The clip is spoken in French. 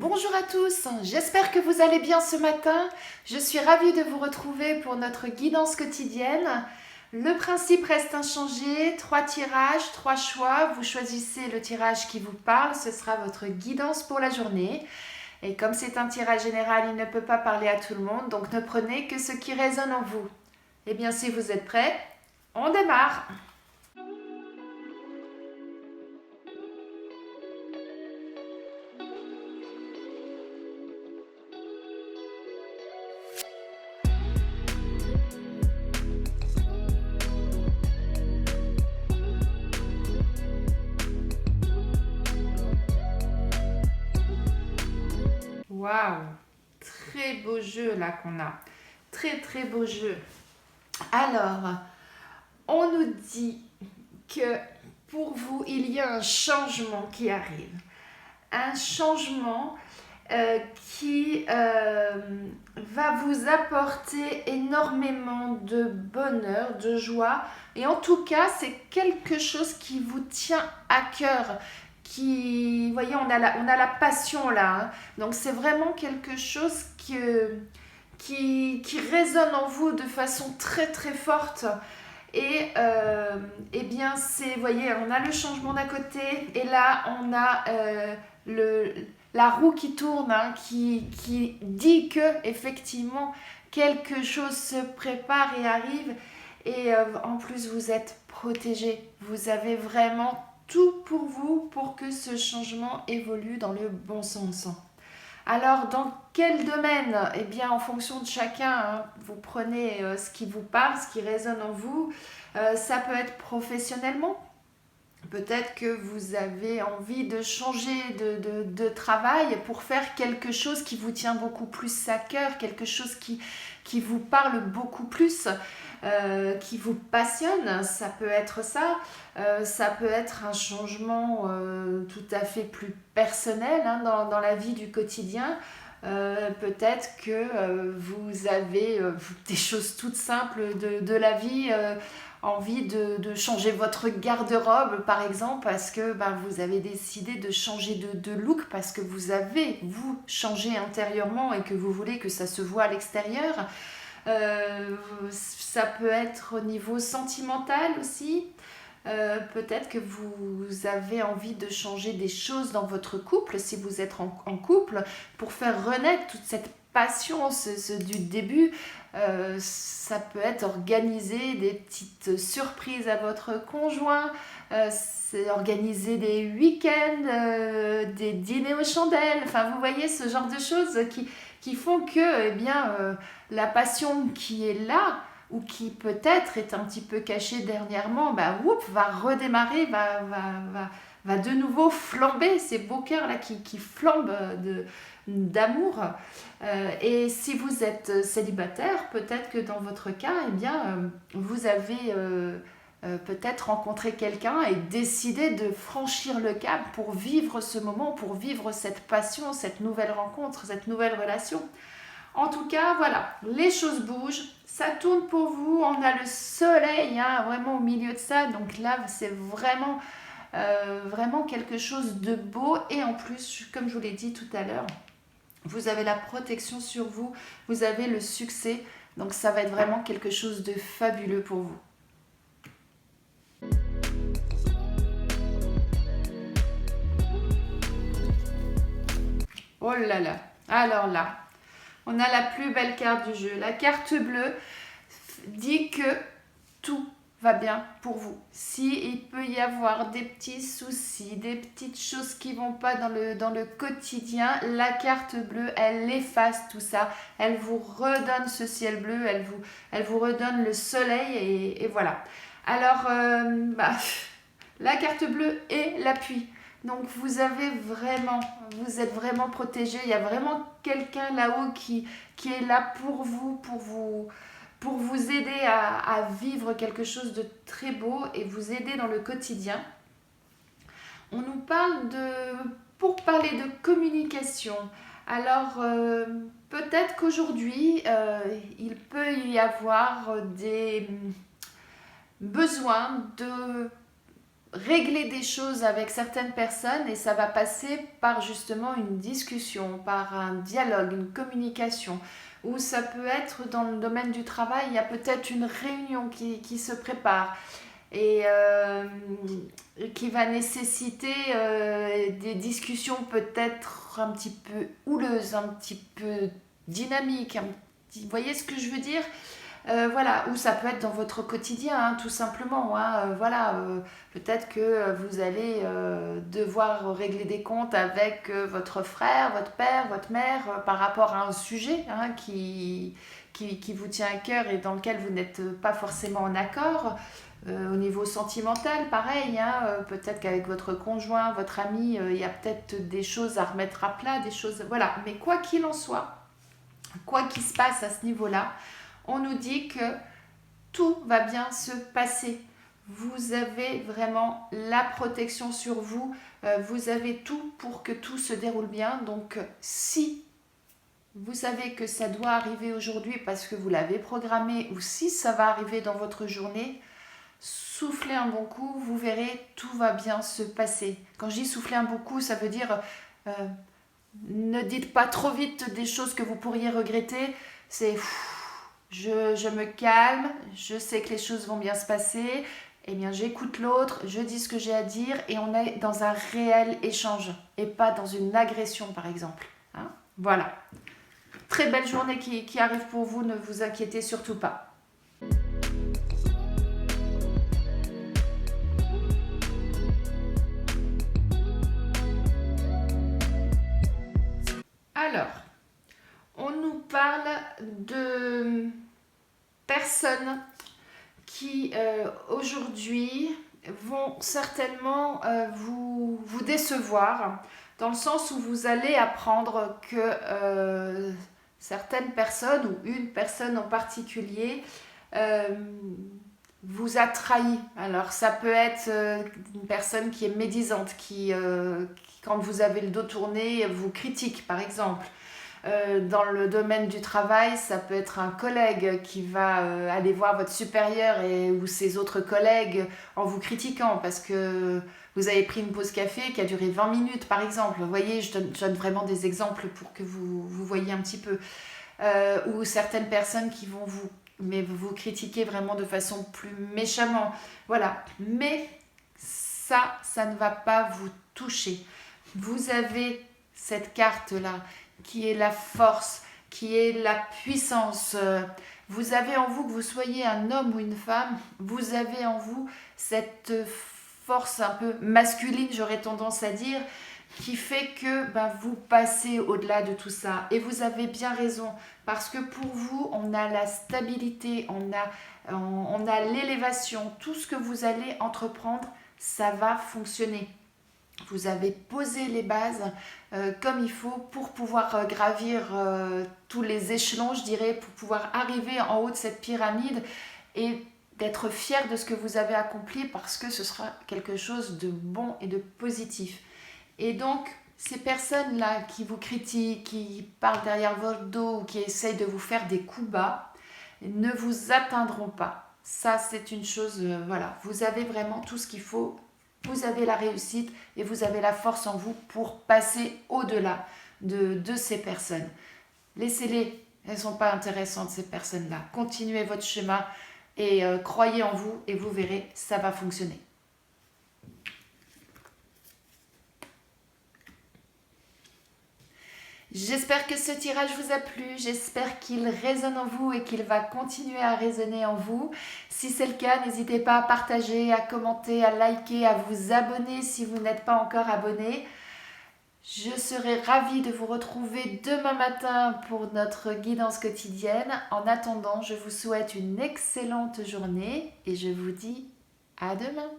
Bonjour à tous, j'espère que vous allez bien ce matin. Je suis ravie de vous retrouver pour notre guidance quotidienne. Le principe reste inchangé, 3 tirages, 3 choix. Vous choisissez le tirage qui vous parle, ce sera votre guidance pour la journée. Et comme c'est un tirage général, il ne peut pas parler à tout le monde, donc ne prenez que ce qui résonne en vous. Eh bien, si vous êtes prêts, on démarre! Waouh! Très beau jeu là qu'on a. Très beau jeu. Alors, on nous dit que pour vous, il y a un changement qui arrive. Un changement qui va vous apporter énormément de bonheur, de joie. Et en tout cas, c'est quelque chose qui vous tient à cœur. Vous voyez, on a la passion là. Hein. Donc, c'est vraiment quelque chose qui résonne en vous de façon très forte. Et eh bien, vous voyez, on a le changement d'un côté et là, on a la roue qui tourne, hein, qui dit que effectivement quelque chose se prépare et arrive. Et en plus, vous êtes protégé. Vous avez vraiment tout pour vous pour que ce changement évolue dans le bon sens. Alors, dans quel domaine? Eh bien, en fonction de chacun, hein, vous prenez ce qui vous parle, ce qui résonne en vous. Ça peut être professionnellement. Peut-être que vous avez envie de changer de travail pour faire quelque chose qui vous tient beaucoup plus à cœur, quelque chose qui vous parle beaucoup plus, qui vous passionne. Ça peut être ça. Ça peut être un changement tout à fait plus personnel, hein, dans la vie du quotidien. Peut-être que vous avez des choses toutes simples de la vie, envie de changer votre garde-robe par exemple parce que vous avez décidé de changer de look parce que vous avez changé intérieurement et que vous voulez que ça se voit à l'extérieur. Ça peut être au niveau sentimental aussi. Peut-être que vous avez envie de changer des choses dans votre couple, si vous êtes en couple, pour faire renaître toute cette passion du début. Ça peut être organiser des petites surprises à votre conjoint, c'est organiser des week-ends, des dîners aux chandelles. Enfin, vous voyez ce genre de choses qui font que la passion qui est là, ou qui peut-être est un petit peu caché dernièrement, va redémarrer, va de nouveau flamber, ces beaux cœurs là qui flambent d'amour. Et si vous êtes célibataire, peut-être que dans votre cas, vous avez peut-être rencontré quelqu'un et décidé de franchir le cap pour vivre ce moment, pour vivre cette passion, cette nouvelle rencontre, cette nouvelle relation. En tout cas, voilà, les choses bougent, ça tourne pour vous, on a le soleil vraiment au milieu de ça, donc là c'est vraiment quelque chose de beau et en plus, comme je vous l'ai dit tout à l'heure, vous avez la protection sur vous, vous avez le succès, donc ça va être vraiment quelque chose de fabuleux pour vous. Oh là là, alors là, on a la plus belle carte du jeu. La carte bleue dit que tout va bien pour vous. S'il peut y avoir des petits soucis, des petites choses qui vont pas dans le quotidien, la carte bleue, elle efface tout ça. Elle vous redonne ce ciel bleu, elle vous redonne le soleil et voilà. Alors, la carte bleue est l'appui. Donc vous êtes vraiment protégé. Il y a vraiment quelqu'un là-haut qui est là pour vous aider à vivre quelque chose de très beau et vous aider dans le quotidien. On nous parle pour parler de communication. Alors peut-être qu'aujourd'hui il peut y avoir des besoins régler des choses avec certaines personnes et ça va passer par justement une discussion, par un dialogue, une communication. Ou ça peut être dans le domaine du travail, il y a peut-être une réunion qui se prépare et qui va nécessiter des discussions peut-être un petit peu houleuses, un petit peu dynamiques. Vous voyez ce que je veux dire? Voilà, ou ça peut être dans votre quotidien, hein, tout simplement. Hein, voilà, peut-être que vous allez devoir régler des comptes avec votre frère, votre père, votre mère par rapport à un sujet hein, qui vous tient à cœur et dans lequel vous n'êtes pas forcément en accord. Au niveau sentimental, pareil, hein, peut-être qu'avec votre conjoint, votre ami, il y a peut-être des choses à remettre à plat, des choses. Voilà, mais quoi qu'il en soit, quoi qu'il se passe à ce niveau-là, on nous dit que tout va bien se passer. Vous avez vraiment la protection sur vous. Vous avez tout pour que tout se déroule bien. Donc, si vous savez que ça doit arriver aujourd'hui parce que vous l'avez programmé ou si ça va arriver dans votre journée, soufflez un bon coup, vous verrez, tout va bien se passer. Quand je dis souffler un bon coup, ça veut dire ne dites pas trop vite des choses que vous pourriez regretter. C'est je me calme, je sais que les choses vont bien se passer, eh bien j'écoute l'autre, je dis ce que j'ai à dire et on est dans un réel échange et pas dans une agression par exemple. Hein, voilà. Très belle journée qui arrive pour vous, ne vous inquiétez surtout pas. Alors, on nous parle de personnes qui aujourd'hui vont certainement vous décevoir dans le sens où vous allez apprendre que certaines personnes ou une personne en particulier euh, vous a trahi. Alors ça peut être une personne qui est médisante, qui, quand vous avez le dos tourné, vous critique par exemple. Dans le domaine du travail, ça peut être un collègue qui va aller voir votre supérieur ou ses autres collègues en vous critiquant parce que vous avez pris une pause café qui a duré 20 minutes par exemple. Vous voyez, je donne vraiment des exemples pour que vous voyez un petit peu. Ou certaines personnes qui vont vous critiquer vraiment de façon plus méchamment. Voilà. Mais ça ne va pas vous toucher. Vous avez cette carte-là qui est la force, qui est la puissance. Vous avez en vous, que vous soyez un homme ou une femme, vous avez en vous cette force un peu masculine, j'aurais tendance à dire, qui fait que vous passez au-delà de tout ça. Et vous avez bien raison, parce que pour vous, on a la stabilité, on a l'élévation, tout ce que vous allez entreprendre, ça va fonctionner. Vous avez posé les bases comme il faut pour pouvoir gravir tous les échelons, je dirais, pour pouvoir arriver en haut de cette pyramide et d'être fier de ce que vous avez accompli parce que ce sera quelque chose de bon et de positif. Et donc, ces personnes-là qui vous critiquent, qui parlent derrière votre dos ou qui essayent de vous faire des coups bas, ne vous atteindront pas. Ça, c'est une chose, voilà, vous avez vraiment tout ce qu'il faut. Vous avez la réussite et vous avez la force en vous pour passer au-delà de ces personnes. Laissez-les, elles ne sont pas intéressantes ces personnes-là. Continuez votre chemin et croyez en vous et vous verrez, ça va fonctionner. J'espère que ce tirage vous a plu, j'espère qu'il résonne en vous et qu'il va continuer à résonner en vous. Si c'est le cas, n'hésitez pas à partager, à commenter, à liker, à vous abonner si vous n'êtes pas encore abonné. Je serai ravie de vous retrouver demain matin pour notre guidance quotidienne. En attendant, je vous souhaite une excellente journée et je vous dis à demain.